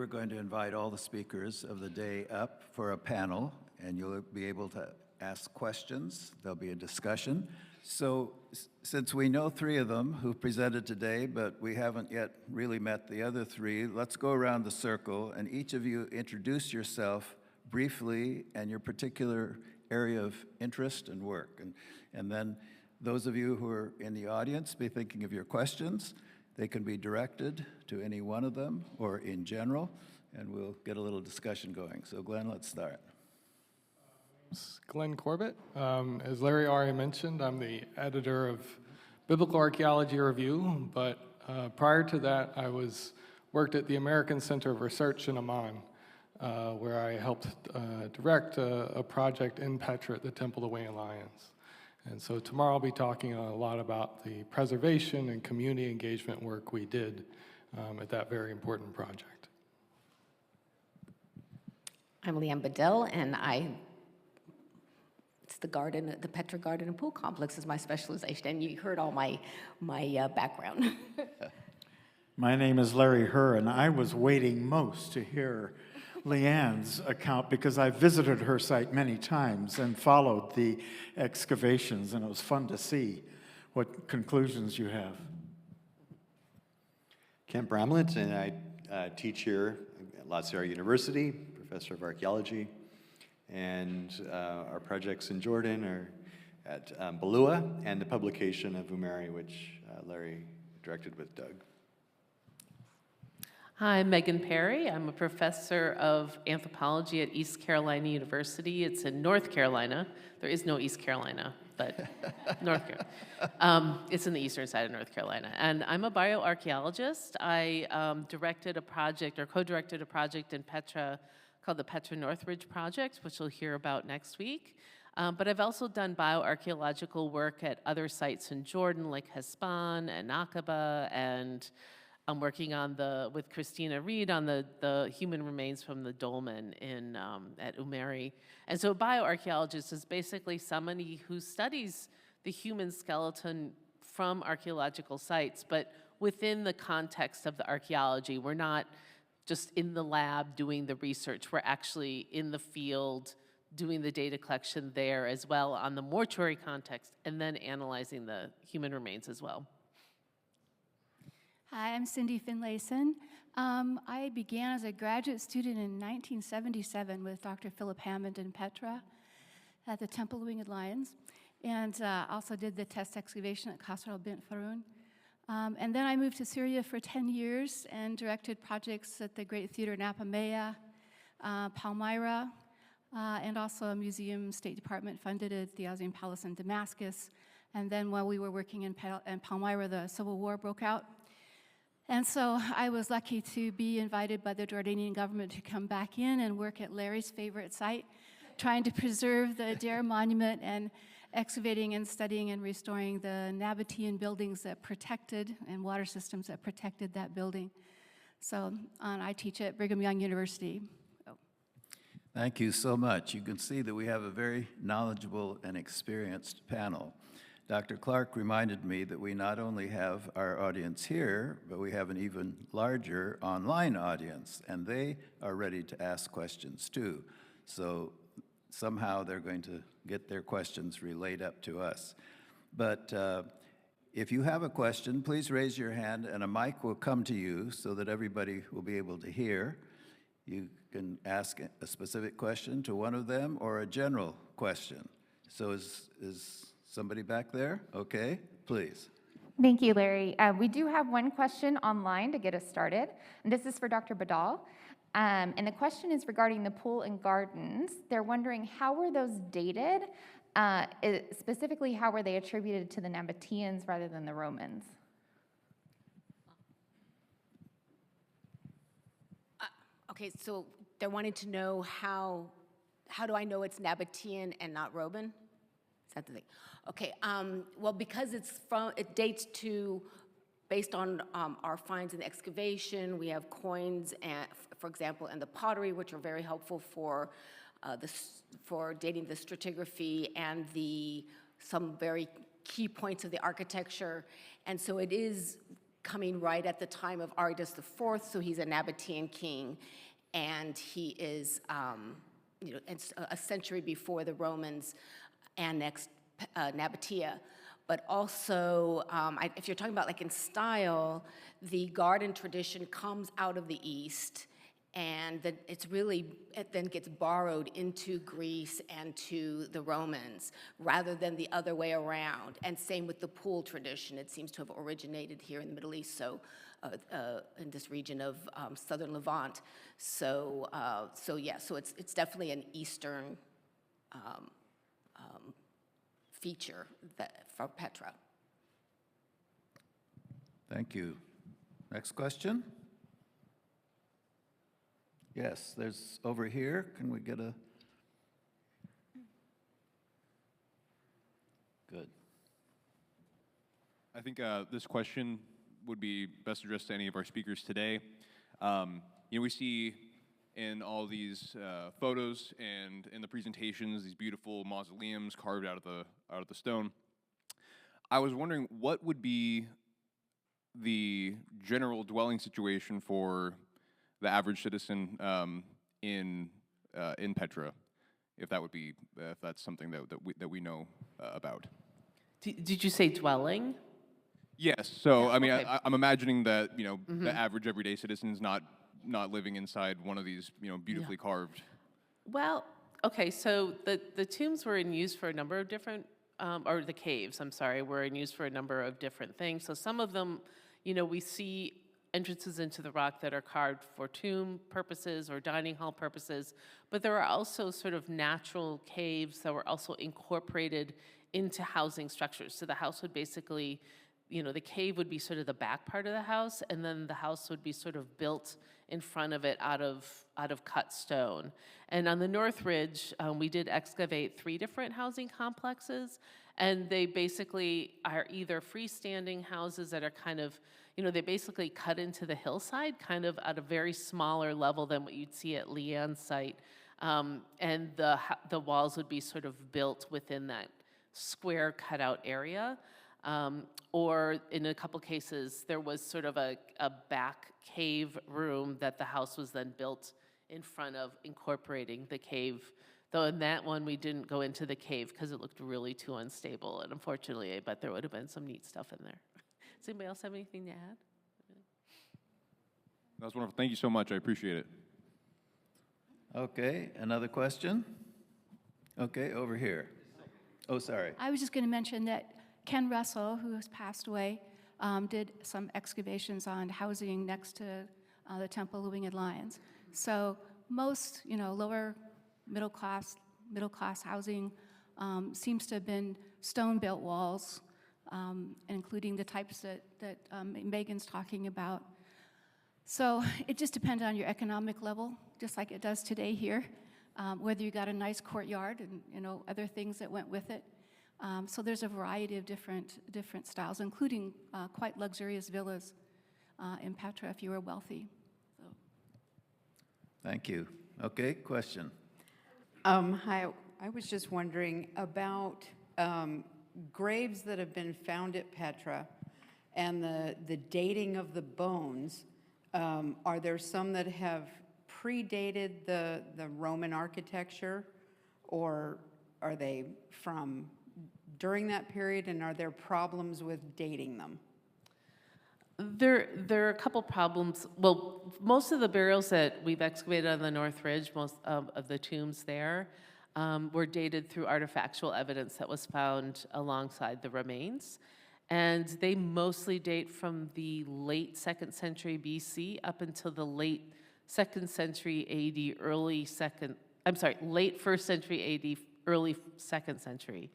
We're going to invite all the speakers of the day up for a panel, and you'll be able to ask questions. There'll be a discussion. So since we know three of them who presented today, but we haven't yet really met the other three, let's go around the circle, and each of you introduce yourself briefly and your particular area of interest and work. And then those of you who are in the audience, be thinking of your questions. They can be directed to any one of them or in general, and we'll get a little discussion going. So Glenn, let's start. Glenn Corbett. As Larry already mentioned, I'm the editor of Biblical Archaeology Review, but prior to that, I worked at the American Center of Research in Amman, where I helped direct a project in Petra at the Temple of the Winged Lions. And so tomorrow I'll be talking a lot about the preservation and community engagement work we did at that very important project. I'm Leigh-Ann Bedal, and it's the garden, the Petra Garden and Pool Complex is my specialization, and you heard all my background. My name is Larry Herr, and I was waiting most to hear Leigh-Ann's account because I visited her site many times and followed the excavations, and it was fun to see what conclusions you have. Kent Bramlett, and I teach here at La Sierra University, professor of archaeology, and our projects in Jordan are at Balua and the publication of Umeri, which Larry directed with Doug. Hi, I'm Megan Perry. I'm a professor of anthropology at East Carolina University. It's in North Carolina. There is no East Carolina, but North Carolina. It's in the eastern side of North Carolina. And I'm a bioarchaeologist. I directed a project, or co-directed a project in Petra called the Petra Northridge Project, which you'll hear about next week. But I've also done bioarchaeological work at other sites in Jordan, like Hespan and Aqaba, and I'm working on with Christina Reed on the human remains from the dolmen at Umeri. And so a bioarchaeologist is basically somebody who studies the human skeleton from archaeological sites, but within the context of the archaeology. We're not just in the lab doing the research. We're actually in the field doing the data collection there as well on the mortuary context, and then analyzing the human remains as well. Hi, I'm Cynthia Finlayson. I began as a graduate student in 1977 with Dr. Philip Hammond in Petra at the Temple of the Winged Lions, and also did the test excavation at Qasr al-Bint Faroun. And then I moved to Syria for 10 years and directed projects at the Great Theater in Apamea, Palmyra, and also a museum State Department funded at the Azim Palace in Damascus. And then while we were working in Palmyra, the Civil War broke out. And so I was lucky to be invited by the Jordanian government to come back in and work at Larry's favorite site, trying to preserve the Adair Monument and excavating and studying and restoring the Nabatean buildings that protected and water systems that protected that building. So I teach at Brigham Young University. Thank you so much. You can see that we have a very knowledgeable and experienced panel. Dr. Clark reminded me that we not only have our audience here, but we have an even larger online audience, and they are ready to ask questions too. So somehow they're going to get their questions relayed up to us. But if you have a question, please raise your hand and a mic will come to you so that everybody will be able to hear. You can ask a specific question to one of them or a general question. So is somebody back there? Okay, please. Thank you, Larry. We do have one question online to get us started, and this is for Dr. Bedal. And the question is regarding the pool and gardens. They're wondering, how were those dated? Specifically, how were they attributed to the Nabateans rather than the Romans? Okay, so they're wanting to know how do I know it's Nabatean and not Roman? Is that the thing? Okay, well, because it dates to, based on our finds in the excavation, we have coins, and, for example, and the pottery, which are very helpful for dating the stratigraphy and some very key points of the architecture. And so it is coming right at the time of Aridas IV, so he's a Nabatean king, and he is, it's a century before the Romans annexed Nabatea. But also, if you're talking about like in style, the garden tradition comes out of the East, and then it then gets borrowed into Greece and to the Romans, rather than the other way around. And same with the pool tradition. It seems to have originated here in the Middle East, so in this region of southern Levant. So it's definitely an Eastern feature for Petra. Thank you. Next question? Yes, there's over here. Can we get a? Good. I think this question would be best addressed to any of our speakers today. We see in all these photos and in the presentations these beautiful mausoleums carved out of the stone. I was wondering what would be the general dwelling situation for the average citizen in Petra, if that's something that we know about. Did you say dwelling? Yes. So Yeah, I mean, okay. I'm imagining that the average everyday citizen is not living inside one of these beautifully carved. Well, okay, so the tombs were in use for a number of different, or the caves, I'm sorry, were in use for a number of different things. So some of them, we see entrances into the rock that are carved for tomb purposes or dining hall purposes, but there are also sort of natural caves that were also incorporated into housing structures. So the house would basically, the cave would be sort of the back part of the house, and then the house would be sort of built in front of it out of cut stone. And on the North Ridge, we did excavate 3 different housing complexes, and they basically are either freestanding houses that are kind of, they basically cut into the hillside, kind of at a very smaller level than what you'd see at Leigh-Ann's site. And the walls would be sort of built within that square cutout area. Or in a couple cases, there was sort of a back cave room that the house was then built in front of, incorporating the cave. Though in that one, we didn't go into the cave because it looked really too unstable. And unfortunately, I bet there would have been some neat stuff in there. Does anybody else have anything to add? That was wonderful. Thank you so much. I appreciate it. Okay, another question? Okay, over here. Oh, sorry. I was just going to mention that Ken Russell, who has passed away, did some excavations on housing next to the Temple of the Winged Lions. So most, lower middle class housing seems to have been stone-built walls, including the types that Megan's talking about. So it just depends on your economic level, just like it does today here, whether you got a nice courtyard and other things that went with it. So there's a variety of different styles, including quite luxurious villas in Petra if you were wealthy. So. Thank you. Okay, question. Hi, I was just wondering about graves that have been found at Petra and the dating of the bones. Are there some that have predated the Roman architecture, or are they from during that period, and are there problems with dating them? There are a couple problems. Well, most of the burials that we've excavated on the North Ridge, most of the tombs there, were dated through artifactual evidence that was found alongside the remains. And they mostly date from the late 2nd century BC up until the late 2nd century AD, late 1st century AD, early 2nd century.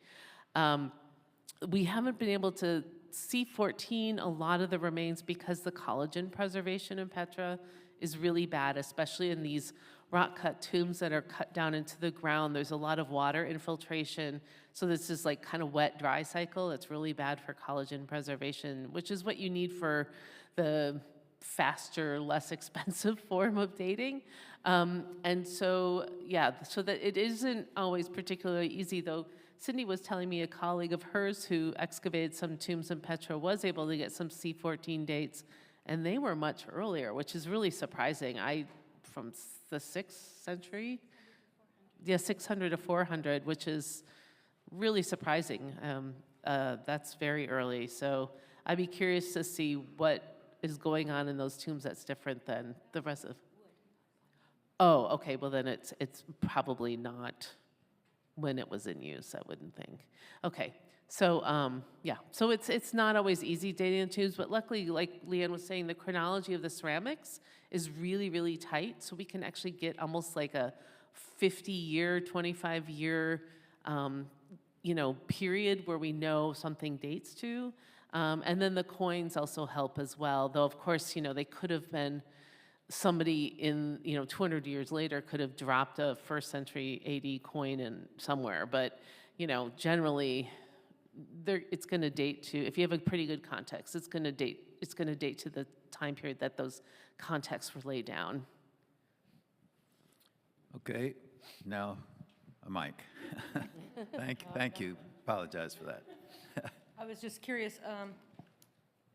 We haven't been able to C14 a lot of the remains because the collagen preservation in Petra is really bad, especially in these rock-cut tombs that are cut down into the ground. There's a lot of water infiltration, so this is like kind of wet, dry cycle. It's really bad for collagen preservation, which is what you need for the faster, less expensive form of dating. And so, yeah, so that it isn't always particularly easy, though. Cindy was telling me a colleague of hers who excavated some tombs in Petra was able to get some C14 dates, and they were much earlier, which is really surprising. From the 6th century? Yeah, 600 to 400, which is really surprising. That's very early. So I'd be curious to see what is going on in those tombs that's different than the rest of. Oh, okay, well then it's probably not when it was in use, I wouldn't think. Okay, so yeah, so it's not always easy dating the tombs, but luckily, like Leigh-Ann was saying, the chronology of the ceramics is really, really tight, so we can actually get almost like a 50-year, 25-year, period where we know something dates to. And then the coins also help as well, though of course, they could have been somebody in, 200 years later could have dropped a 1st century AD coin in somewhere, but, generally, it's going to date to, if you have a pretty good context, it's going to date to the time period that those contexts were laid down. Okay, now a mic. Thank you. Apologize for that. I was just curious,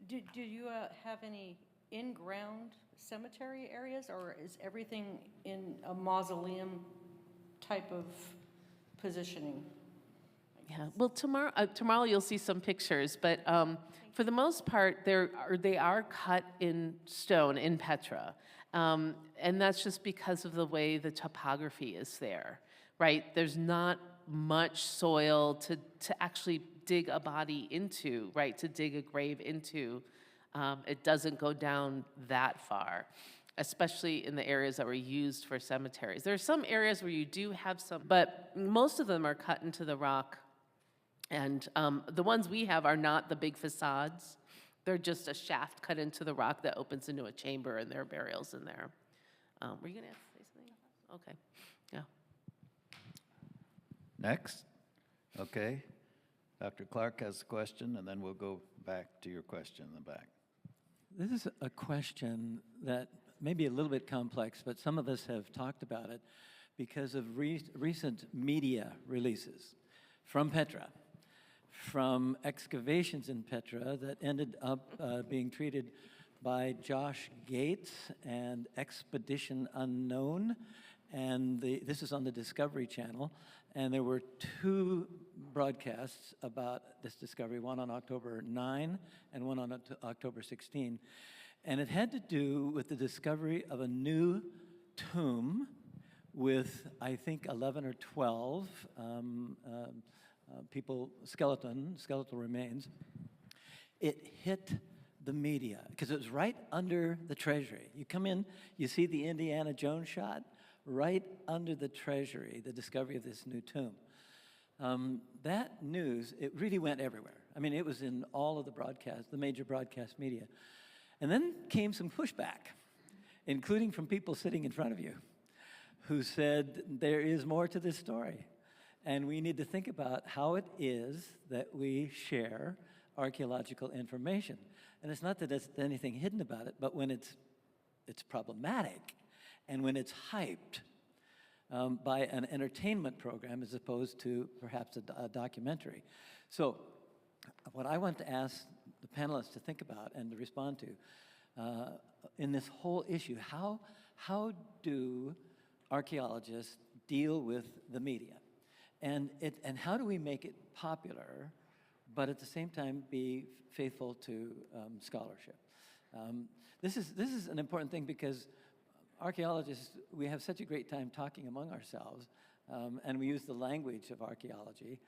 do you have any in-ground cemetery areas, or is everything in a mausoleum type of positioning? Yeah, well, tomorrow you'll see some pictures, but for the most part, they are cut in stone, in Petra. And that's just because of the way the topography is there, right? There's not much soil to actually dig a body into, right? To dig a grave into. It doesn't go down that far, especially in the areas that were used for cemeteries. There are some areas where you do have some, but most of them are cut into the rock. And the ones we have are not the big facades. They're just a shaft cut into the rock that opens into a chamber, and there are burials in there. Were you going to say something? Okay, yeah. Next. Okay. Dr. Clark has a question, and then we'll go back to your question in the back. This is a question that may be a little bit complex, but some of us have talked about it because of recent media releases from Petra, from excavations in Petra that ended up being treated by Josh Gates and Expedition Unknown, and this is on the Discovery Channel, and there were 2 broadcasts about this discovery, one on October 9 and one on October 16, and it had to do with the discovery of a new tomb with, I think, 11 or 12 skeletal remains. It hit the media because it was right under the treasury. You come in, you see the Indiana Jones shot, right under the treasury, the discovery of this new tomb. That news, it really went everywhere. I mean, it was in all of the broadcasts, the major broadcast media. And then came some pushback, including from people sitting in front of you, who said, there is more to this story. And we need to think about how it is that we share archaeological information. And it's not that there's anything hidden about it, but when it's problematic and when it's hyped by an entertainment program as opposed to perhaps a documentary. So what I want to ask the panelists to think about and to respond to in this whole issue, how do archaeologists deal with the media? And how do we make it popular, but at the same time be faithful to scholarship? This is an important thing because archaeologists, we have such a great time talking among ourselves, and we use the language of archaeology.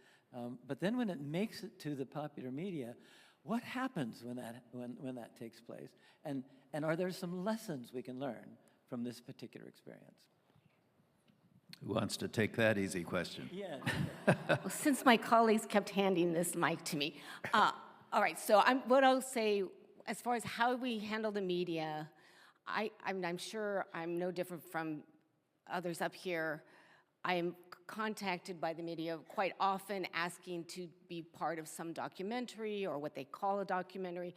But then when it makes it to the popular media, what happens when that takes place? And are there some lessons we can learn from this particular experience? Who wants to take that easy question? Yeah. Well, since my colleagues kept handing this mic to me, all right, so what I'll say, as far as how we handle the media, I'm sure I'm no different from others up here. I am contacted by the media quite often asking to be part of some documentary or what they call a documentary,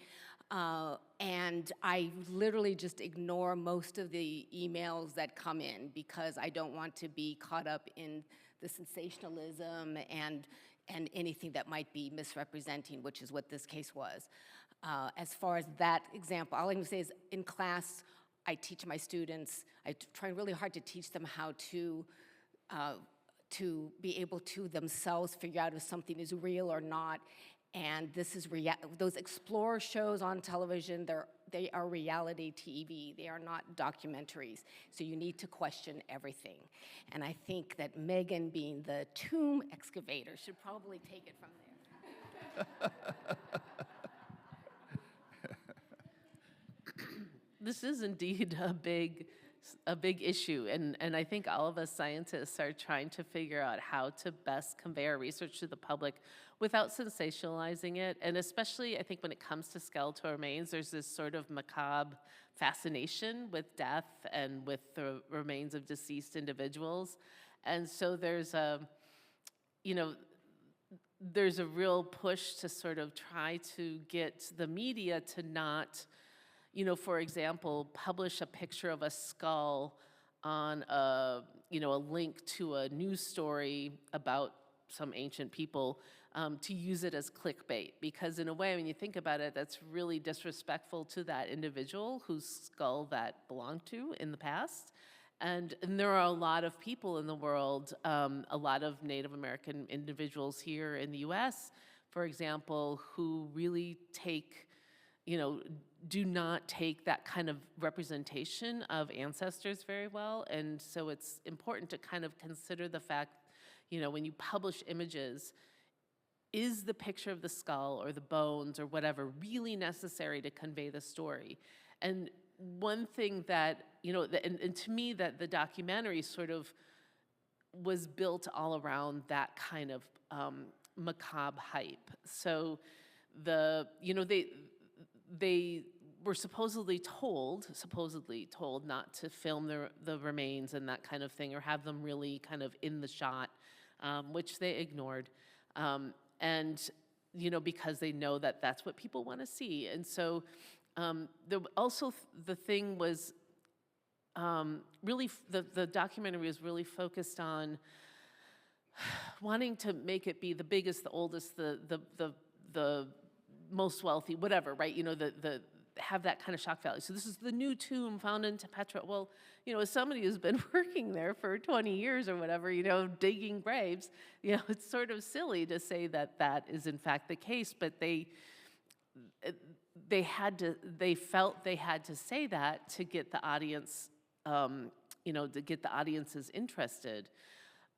and I literally just ignore most of the emails that come in because I don't want to be caught up in the sensationalism and and anything that might be misrepresenting, which is what this case was. As far as that example, all I can say is in class, I teach my students, I try really hard to teach them how to be able to themselves figure out if something is real or not. And this is those explorer shows on television, they are reality TV. They are not documentaries. So you need to question everything. And I think that Megan, being the tomb excavator, should probably take it from there. This is indeed a big issue, and I think all of us scientists are trying to figure out how to best convey our research to the public without sensationalizing it, and especially I think when it comes to skeletal remains, there's this sort of macabre fascination with death and with the remains of deceased individuals, and so there's a real push to sort of try to get the media to not, for example, publish a picture of a skull on a link to a news story about some ancient people, to use it as clickbait. Because in a way, when you think about it, that's really disrespectful to that individual whose skull that belonged to in the past. And there are a lot of people in the world, a lot of Native American individuals here in the US, for example, who really do not take that kind of representation of ancestors very well. And so it's important to kind of consider the fact, when you publish images, is the picture of the skull or the bones or whatever really necessary to convey the story? And one thing that, and to me, that the documentary sort of was built all around that kind of macabre hype. So they were supposedly told not to film the remains and that kind of thing, or have them really kind of in the shot, which they ignored. And, because they know that that's what people want to see. And so the thing was really, the documentary was really focused on wanting to make it be the biggest, the oldest, the most wealthy, whatever, right? Have that kind of shock value. So this is the new tomb found in Petra. Well, as somebody who's been working there for 20 years or whatever, digging graves, it's sort of silly to say that that is in fact the case, but they felt they had to say that to get the audience, to get the audiences interested.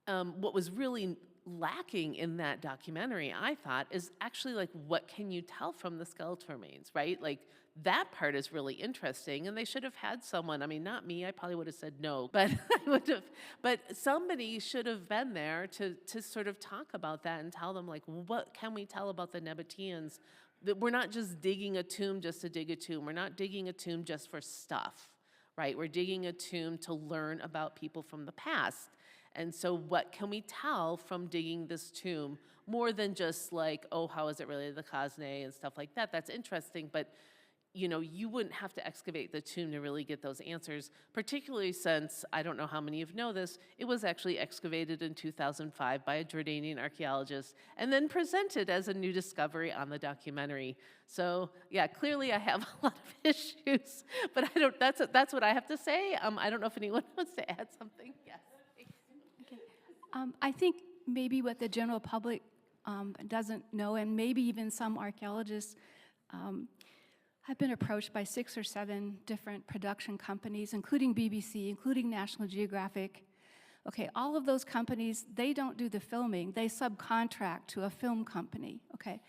What was really lacking in that documentary, I thought, is actually like, what can you tell from the skeletal remains, right? Like, that part is really interesting, and they should have had someone, not me, I probably would have said no, but but somebody should have been there to sort of talk about that and tell them, like, what can we tell about the Nabateans? That we're not just digging a tomb just to dig a tomb. We're not digging a tomb just for stuff, right? We're digging a tomb to learn about people from the past. And so what can we tell from digging this tomb, more than just like, oh, how is it related to the Cosne and stuff like that? That's interesting, but you wouldn't have to excavate the tomb to really get those answers, particularly since, I don't know how many of you know this, it was actually excavated in 2005 by a Jordanian archaeologist and then presented as a new discovery on the documentary. So yeah, clearly I have a lot of issues, but that's what I have to say. I don't know if anyone wants to add something. Yes. Okay. I think maybe what the general public doesn't know, and maybe even some archaeologists, I've been approached by 6 or 7 different production companies, including BBC, including National Geographic. Okay, all of those companies, they don't do the filming. They subcontract to a film company, okay?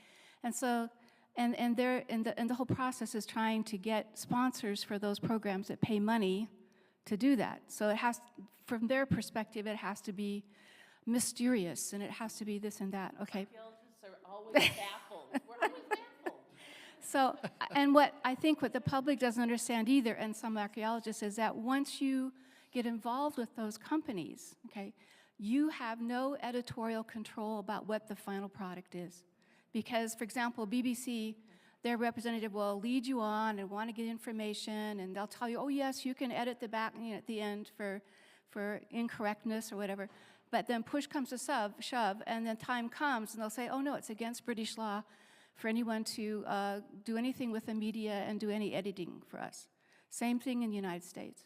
And so, and the whole process is trying to get sponsors for those programs that pay money to do that. So it has, from their perspective, it has to be mysterious, and it has to be this and that, okay? Archaeologists are always baffled. We're always baffled. So, and what the public doesn't understand either, and some archaeologists, is that once you get involved with those companies, okay, you have no editorial control about what the final product is. Because, for example, BBC, their representative will lead you on and want to get information, and they'll tell you, oh yes, you can edit the back at the end for incorrectness or whatever. But then push comes to shove, and then time comes, and they'll say, oh no, it's against British law for anyone to do anything with the media and do any editing for us. Same thing in the United States.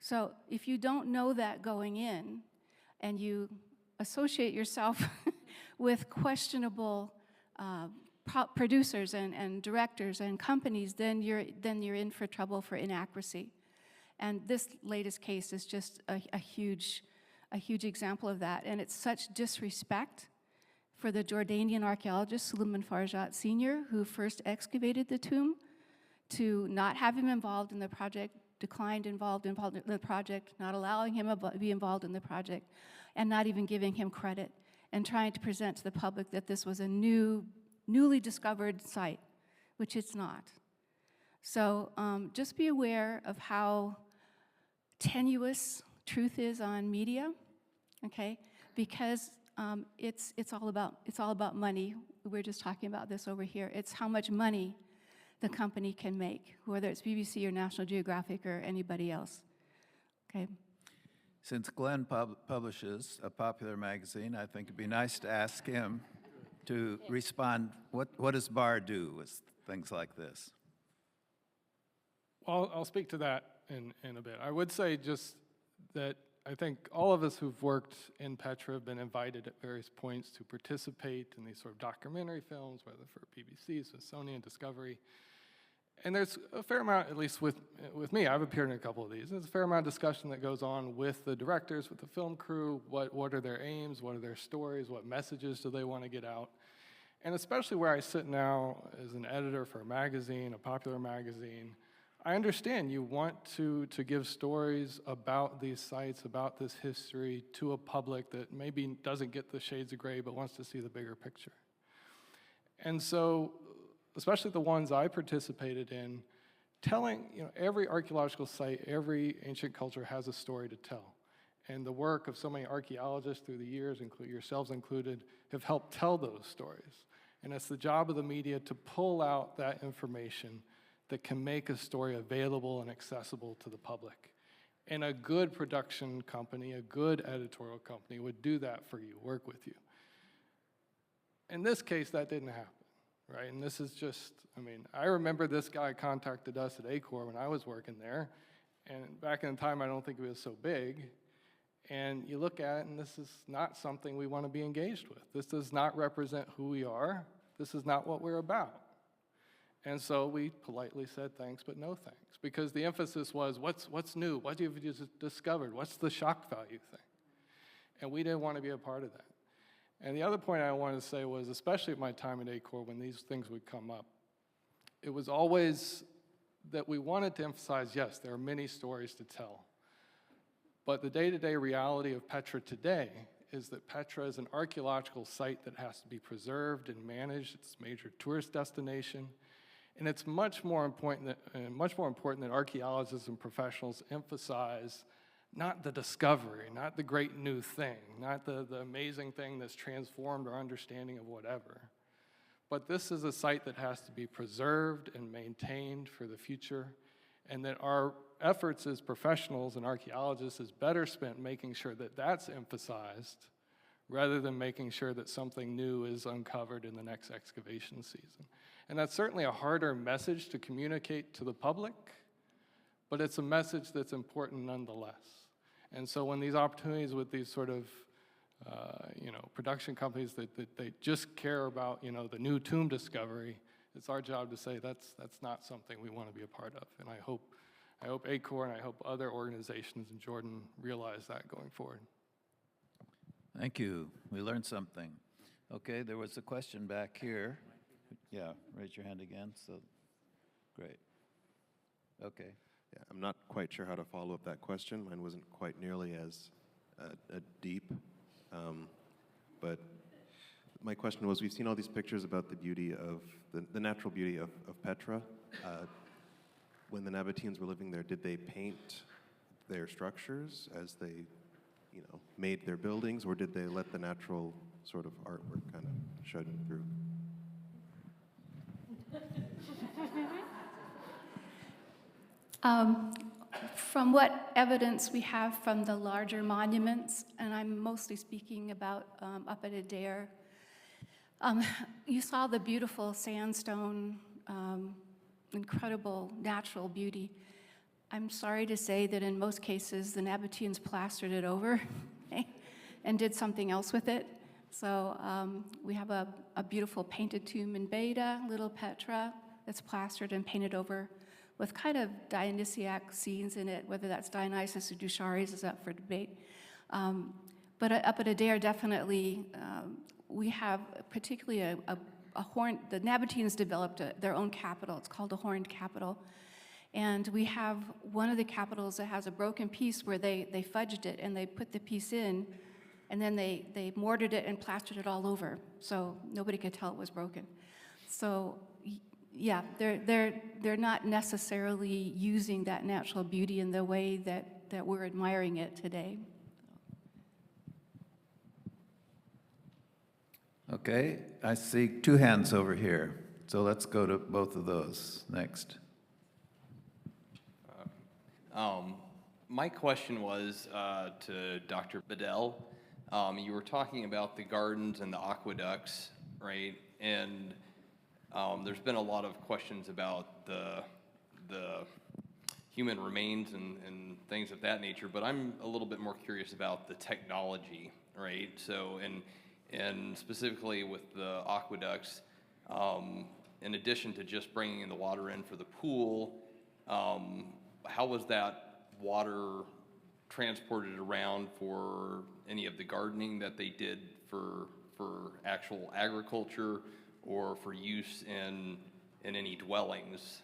So if you don't know that going in, and you associate yourself with questionable producers and directors and companies, then you're in for trouble for inaccuracy. And this latest case is just a huge example of that. And it's such disrespect for the Jordanian archaeologist Suleiman Farjat Sr., who first excavated the tomb, to not have him involved in the project, declined involved in the project, not allowing him to be involved in the project, and not even giving him credit, and trying to present to the public that this was a newly discovered site, which it's not. So just be aware of how tenuous truth is on media, okay? Because it's all about money. We're just talking about this over here. It's how much money the company can make, whether it's BBC or National Geographic or anybody else, okay? Since Glenn publishes a popular magazine, I think it'd be nice to ask him to respond. What does BAR do with things like this? Well, I'll speak to that in a bit. I would say just that I think all of us who've worked in Petra have been invited at various points to participate in these sort of documentary films, whether for BBC, Smithsonian, Discovery. And there's a fair amount, at least with me, I've appeared in a couple of these. There's a fair amount of discussion that goes on with the directors, with the film crew. What are their aims? What are their stories? What messages do they want to get out? And especially where I sit now as an editor for a magazine, a popular magazine, I understand you want to give stories about these sites, about this history to a public that maybe doesn't get the shades of gray but wants to see the bigger picture. And so, especially the ones I participated in, telling, every archaeological site, every ancient culture has a story to tell. And the work of so many archaeologists through the years, yourselves included, have helped tell those stories. And it's the job of the media to pull out that information that can make a story available and accessible to the public. And a good production company, a good editorial company would do that for you, work with you. In this case, that didn't happen, right? And this is just, I remember this guy contacted us at ACOR when I was working there, and back in the time, I don't think it was so big. And you look at it, and this is not something we want to be engaged with. This does not represent who we are. This is not what we're about. And so we politely said thanks, but no thanks, because the emphasis was, what's new? What have you discovered? What's the shock value thing? And we didn't want to be a part of that. And the other point I wanted to say was, especially at my time at ACOR, when these things would come up, it was always that we wanted to emphasize, yes, there are many stories to tell. But the day-to-day reality of Petra today is that Petra is an archaeological site that has to be preserved and managed. It's a major tourist destination. And it's much more important that archaeologists and professionals emphasize not the discovery, not the great new thing, not the amazing thing that's transformed our understanding of whatever. But this is a site that has to be preserved and maintained for the future, and that our efforts as professionals and archaeologists is better spent making sure that that's emphasized rather than making sure that something new is uncovered in the next excavation season. And that's certainly a harder message to communicate to the public, but it's a message that's important nonetheless. And so when these opportunities with these sort of production companies that they just care about the new tomb discovery, it's our job to say that's not something we want to be a part of. And I hope ACOR and I hope other organizations in Jordan realize that going forward. Thank you. We learned something. Okay, there was a question back here. Yeah, raise your hand again. So, great. Okay. Yeah, I'm not quite sure how to follow up that question. Mine wasn't quite nearly as deep. But my question was, we've seen all these pictures about the beauty of, the natural beauty of Petra. When the Nabateans were living there, did they paint their structures as they, made their buildings, or did they let the natural sort of artwork kind of shine through? From what evidence we have from the larger monuments, and I'm mostly speaking about up at Adair, you saw the beautiful sandstone, incredible natural beauty. I'm sorry to say that in most cases, the Nabateans plastered it over and did something else with it. So we have a beautiful painted tomb in Beta, Little Petra, that's plastered and painted over with kind of Dionysiac scenes in it. Whether that's Dionysus or Dushares is up for debate. But up at Adair, definitely, we have particularly a horn. The Nabateans developed their own capital. It's called a horned capital. And we have one of the capitals that has a broken piece where they fudged it and they put the piece in, and then they mortared it and plastered it all over, so nobody could tell it was broken. So yeah, they're not necessarily using that natural beauty in the way that we're admiring it today. Okay, I see two hands over here. So let's go to both of those next. My question was to Dr. Bedal. You were talking about the gardens and the aqueducts, right? And there's been a lot of questions about the human remains and things of that nature, but I'm a little bit more curious about the technology, right? So, and specifically with the aqueducts, in addition to just bringing in the water in for the pool, how was that water transported around for any of the gardening that they did for actual agriculture or for use in any dwellings?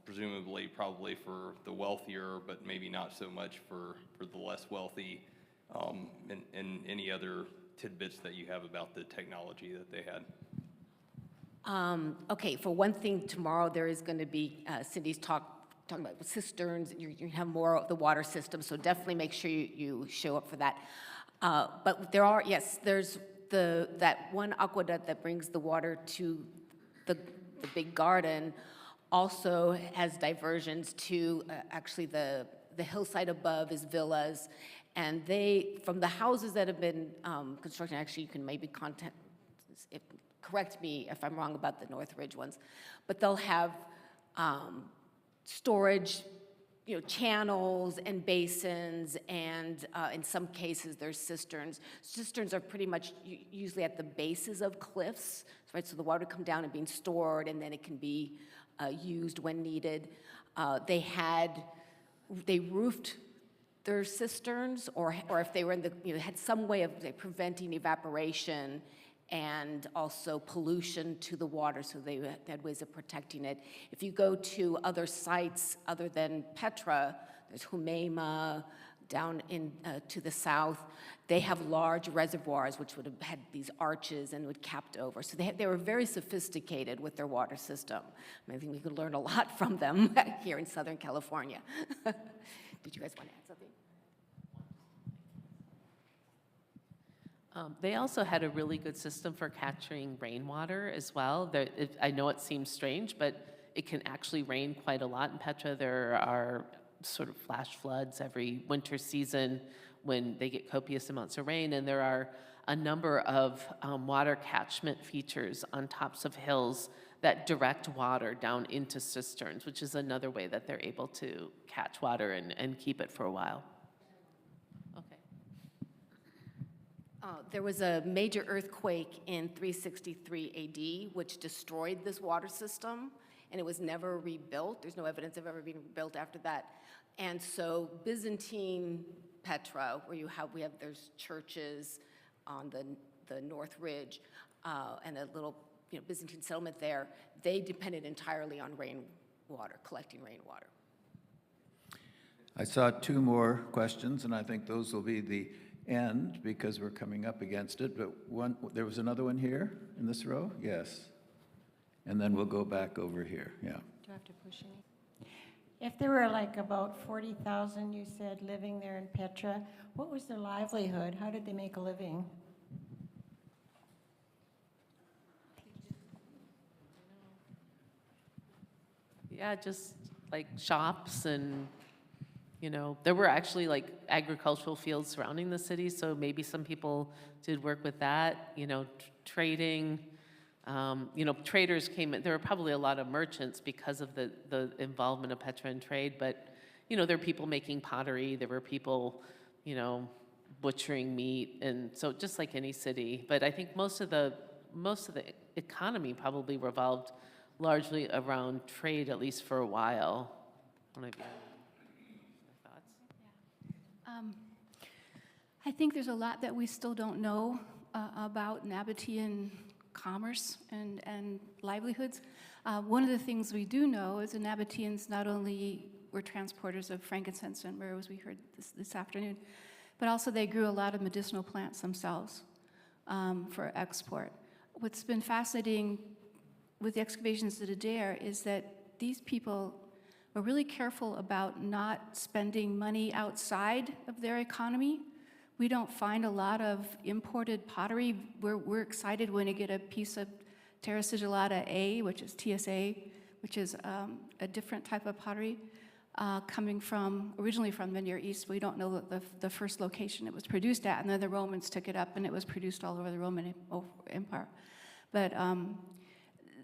Presumably, probably for the wealthier, but maybe not so much for the less wealthy, and any other tidbits that you have about the technology that they had. Okay, for one thing, tomorrow there is going to be Cindy's talking about cisterns. You have more of the water system, so definitely make sure you show up for that. But there are, yes, there's that one aqueduct that brings the water to the big garden also has diversions to actually the hillside above is villas, and from the houses that have been constructed, actually you can maybe correct me if I'm wrong about the North Ridge ones, but they'll have storage, channels and basins, and in some cases there's cisterns. Cisterns are pretty much usually at the bases of cliffs, right? So the water come down and being stored, and then it can be used when needed. They roofed their cisterns, or if they were in had some way of preventing evaporation and also pollution to the water, so they had ways of protecting it. If you go to other sites other than Petra, there's Humeima down to the south. They have large reservoirs which would have had these arches and would capped over. So they were very sophisticated with their water system. I think we could learn a lot from them here in Southern California. Did you guys want to add something? They also had a really good system for capturing rainwater as well. I know it seems strange, but it can actually rain quite a lot in Petra. There are sort of flash floods every winter season when they get copious amounts of rain, and there are a number of water catchment features on tops of hills that direct water down into cisterns, which is another way that they're able to catch water and keep it for a while. There was a major earthquake in 363 AD, which destroyed this water system, and it was never rebuilt. There's no evidence of ever being rebuilt after that. And so Byzantine Petra, where there's churches on the North Ridge, and a little Byzantine settlement there, they depended entirely on rainwater, collecting rainwater. I saw two more questions, and I think those will be the end because we're coming up against it, but there was another one here in this row? Yes. And then we'll go back over here, yeah. Do I have to push any? If there were like about 40,000, you said, living there in Petra, what was their livelihood? How did they make a living? Yeah, just like shops and You know, there were actually like agricultural fields surrounding the city, so maybe some people did work with that, you know, trading. You know, traders came in. There were probably a lot of merchants because of the involvement of Petra in trade, but, you know, there were people making pottery. There were people, you know, butchering meat, and so just like any city. But I think most of the economy probably revolved largely around trade, at least for a while. I don't know if you have thoughts. I think there's a lot that we still don't know about Nabatean commerce and livelihoods. One of the things we do know is the Nabateans not only were transporters of frankincense and myrrh, as we heard this afternoon, but also they grew a lot of medicinal plants themselves for export. What's been fascinating with the excavations at Adair is that these people were really careful about not spending money outside of their economy. We don't find a lot of imported pottery. We're excited when we get a piece of Terra Sigillata A, which is TSA, which is a different type of pottery coming originally from the Near East. We don't know the first location it was produced at, and then the Romans took it up and it was produced all over the Roman Empire. But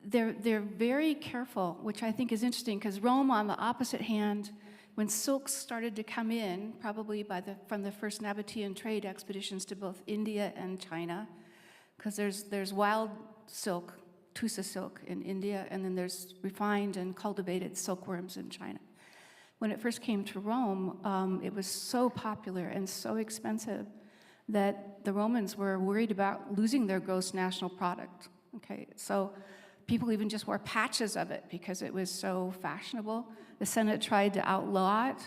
they're very careful, which I think is interesting, because Rome, on the opposite hand, when silks started to come in, probably from the first Nabatean trade expeditions to both India and China, because there's wild silk, Tussa silk in India, and then there's refined and cultivated silkworms in China. When it first came to Rome, it was so popular and so expensive that the Romans were worried about losing their gross national product. Okay, so people even just wore patches of it because it was so fashionable. The Senate tried to outlaw it,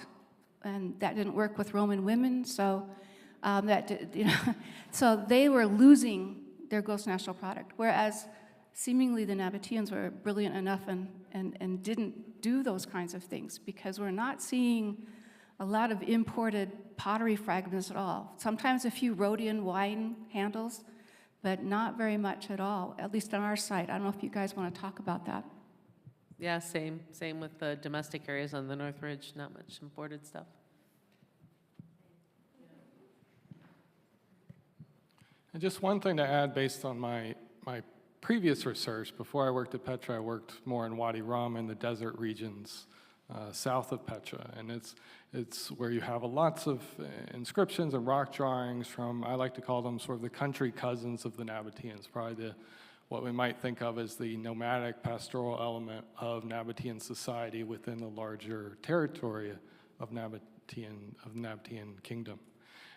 and that didn't work with Roman women. So so they were losing their gross national product, whereas seemingly the Nabateans were brilliant enough and didn't do those kinds of things, because we're not seeing a lot of imported pottery fragments at all. Sometimes a few Rhodian wine handles, but not very much at all, at least on our site. I don't know if you guys want to talk about that. Yeah, same with the domestic areas on the North Ridge, not much imported stuff. And just one thing to add based on my previous research. Before I worked at Petra, I worked more in Wadi Rum and the desert regions south of Petra. And it's where you have lots of inscriptions and rock drawings from, I like to call them sort of the country cousins of the Nabateans, probably what we might think of as the nomadic pastoral element of Nabatean society within the larger territory of Nabatean kingdom.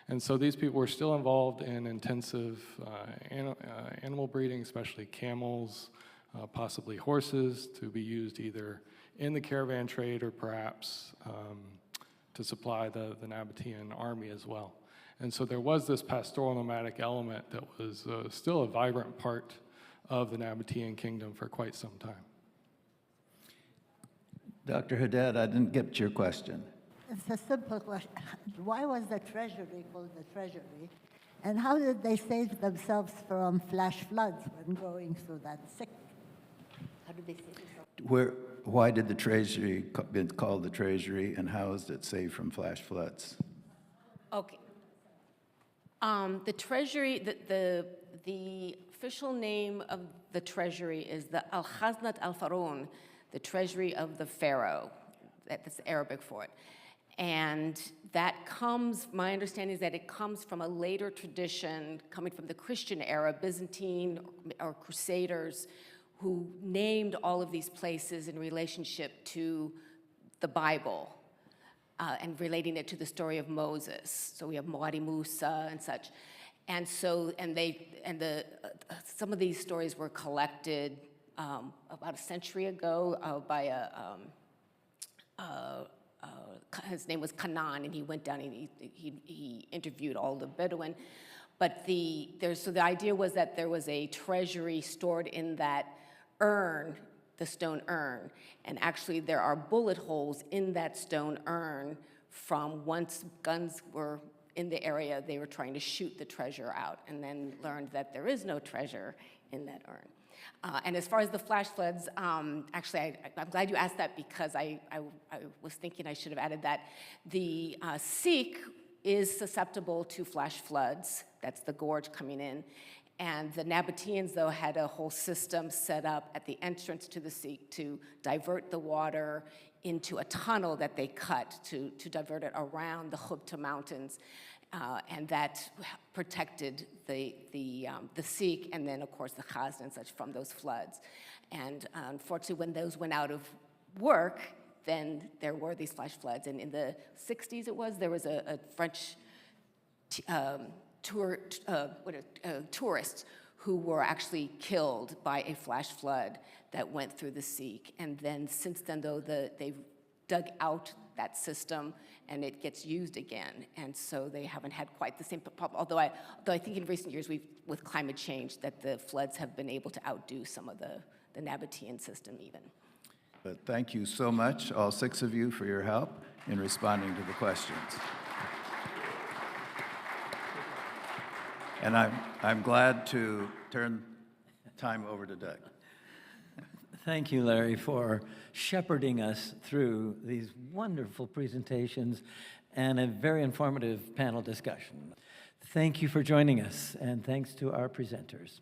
And so these people were still involved in intensive animal breeding, especially camels, possibly horses, to be used either in the caravan trade or perhaps to supply the Nabatean army as well. And so there was this pastoral nomadic element that was still a vibrant part of the Nabatean kingdom for quite some time. Dr. Haddad, I didn't get your question. It's a simple question. Why was the treasury called the treasury? And how did they save themselves from flash floods when going through that sick? How did they save themselves? Why did the treasury been called the treasury, and how is it saved from flash floods? Okay. The treasury, the official name of the treasury is the Al-Khaznat al-Faraun, the treasury of the pharaoh. That's Arabic for it. And that comes, my understanding is that it comes from a later tradition coming from the Christian era, Byzantine or Crusaders, who named all of these places in relationship to the Bible and relating it to the story of Moses. So we have Wadi Musa and such. And so, some of these stories were collected about a century ago by his name was Kanan, and he went down and he interviewed all the Bedouin. But so the idea was that there was a treasury stored in that urn, the stone urn, and actually there are bullet holes in that stone urn from once guns were in the area, they were trying to shoot the treasure out, and then learned that there is no treasure in that urn. And as far as the flash floods, actually, I'm glad you asked that because I was thinking I should have added that. The Seek is susceptible to flash floods. That's the gorge coming in. And the Nabateans, though, had a whole system set up at the entrance to the Seek to divert the water into a tunnel that they cut to divert it around the Chubta Mountains. And that protected the Seek and then, of course, the Chazan and such from those floods. And unfortunately, when those went out of work, then there were these flash floods. And in the 60s, there was a French tourists who were actually killed by a flash flood that went through the Seek. And then since then, though, they've dug out that system and it gets used again. And so they haven't had quite the same problem. Although I think in recent years, with climate change, that the floods have been able to outdo some of the Nabatean system even. But thank you so much, all 6 of you, for your help in responding to the questions. And I'm glad to turn time over to Doug. Thank you, Larry, for shepherding us through these wonderful presentations and a very informative panel discussion. Thank you for joining us, and thanks to our presenters.